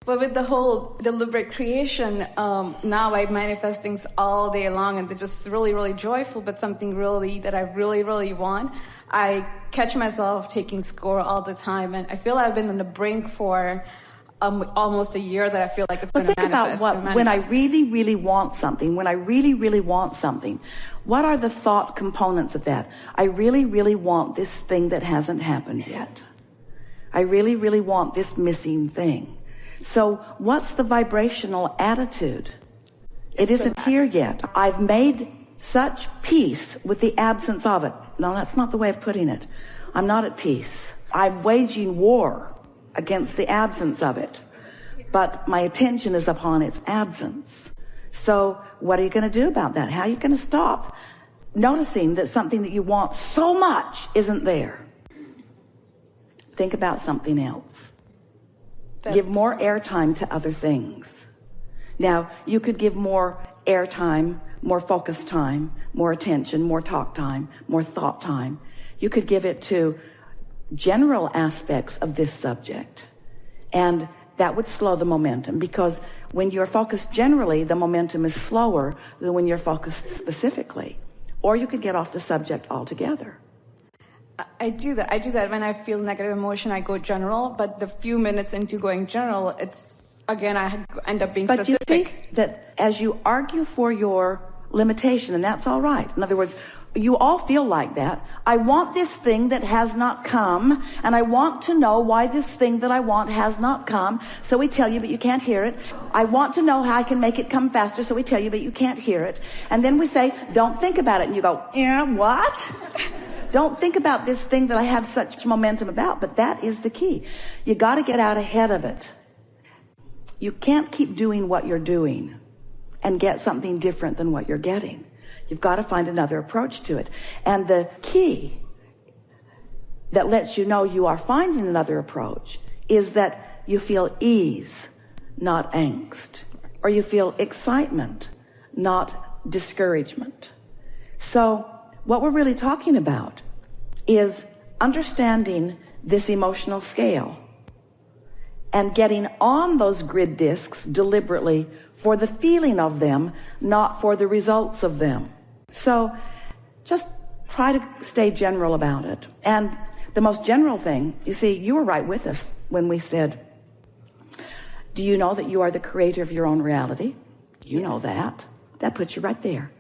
But with the whole deliberate creation, now I manifest things all day long, and they're just really, really joyful, but something really that I really, really want. I catch myself taking score all the time, and I feel I've been on the brink for almost a year that I feel like it's going to manifest. Think about when I really, really want something, what are the thought components of that? I really, really want this thing that hasn't happened yet. I really, really want this missing thing. So what's the vibrational attitude? It isn't here yet. I've made such peace with the absence of it. No, that's not the way of putting it. I'm not at peace. I'm waging war against the absence of it, but my attention is upon its absence. So what are you going to do about that? How are you going to stop noticing that something that you want so much isn't there? Think about something else. Give more airtime to other things. Now, you could give more airtime, more focus time, more attention, more talk time, more thought time. You could give it to general aspects of this subject, and that would slow the momentum, because when you're focused generally, the momentum is slower than when you're focused specifically. Or you could get off the subject altogether. I do that when I feel negative emotion. I go general, but the few minutes into going general, it's again I end up being specific. But you see that as you argue for your limitation, and that's all right. In other words, you all feel like that. I want this thing that has not come, and I want to know why this thing that I want has not come. So we tell you, but you can't hear it. I want to know how I can make it come faster. So we tell you, but you can't hear it. And then we say, don't think about it. And you go, yeah, what? Don't think about this thing that I have such momentum about. But that is the key. You got to get out ahead of it. You can't keep doing what you're doing and get something different than what you're getting. You've got to find another approach to it. And the key that lets you know you are finding another approach is that you feel ease, not angst. Or you feel excitement, not discouragement. So what we're really talking about is understanding this emotional scale and getting on those grid discs deliberately for the feeling of them, not for the results of them. So just try to stay general about it. And the most general thing, you see, you were right with us when we said, do you know that you are the creator of your own reality? You know that. That puts you right there.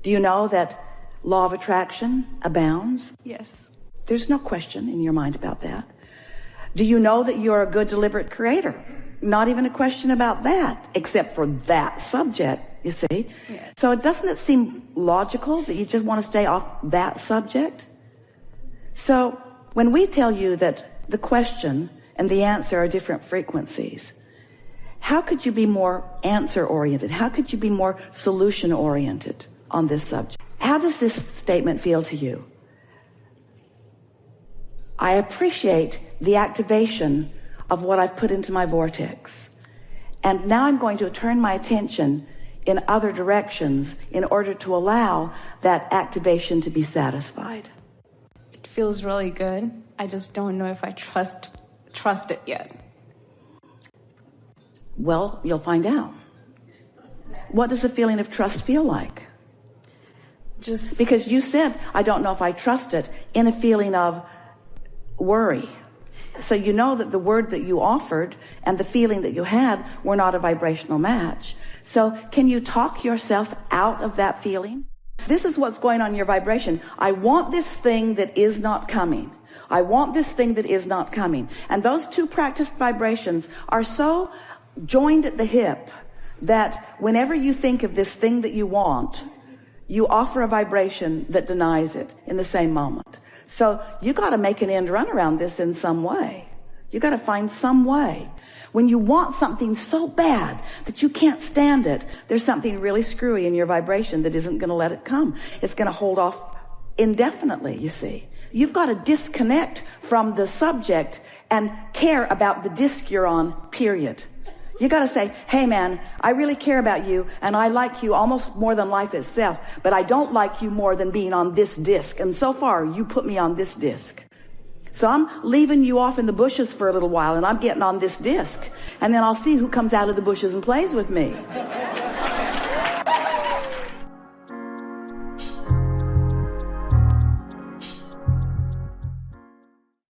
Do you know that law of attraction abounds? Yes. There's no question in your mind about that. Do you know that you're a good, deliberate creator? Not even a question about that, except for that subject, you see. Yes. So doesn't it seem logical that you just want to stay off that subject? So when we tell you that the question and the answer are different frequencies, how could you be more answer-oriented? How could you be more solution-oriented on this subject? How does this statement feel to you? I appreciate the activation of what I've put into my vortex. And now I'm going to turn my attention in other directions in order to allow that activation to be satisfied. It feels really good. I just don't know if I trust it yet. Well, you'll find out. What does the feeling of trust feel like? Just because you said, I don't know if I trust it, in a feeling of worry. So you know that the word that you offered and the feeling that you had were not a vibrational match. So can you talk yourself out of that feeling? This is what's going on in your vibration. I want this thing that is not coming. I want this thing that is not coming. And those two practiced vibrations are so joined at the hip that whenever you think of this thing that you want, you offer a vibration that denies it in the same moment. So you got to make an end run around this in some way. You got to find some way. When you want something so bad that you can't stand it, there's something really screwy in your vibration that isn't going to let it come. It's going to hold off indefinitely, you see. You've got to disconnect from the subject and care about the disc you're on, period. You got to say, hey man, I really care about you and I like you almost more than life itself, but I don't like you more than being on this disc. And so far you put me on this disc. So I'm leaving you off in the bushes for a little while, and I'm getting on this disc. And then I'll see who comes out of the bushes and plays with me.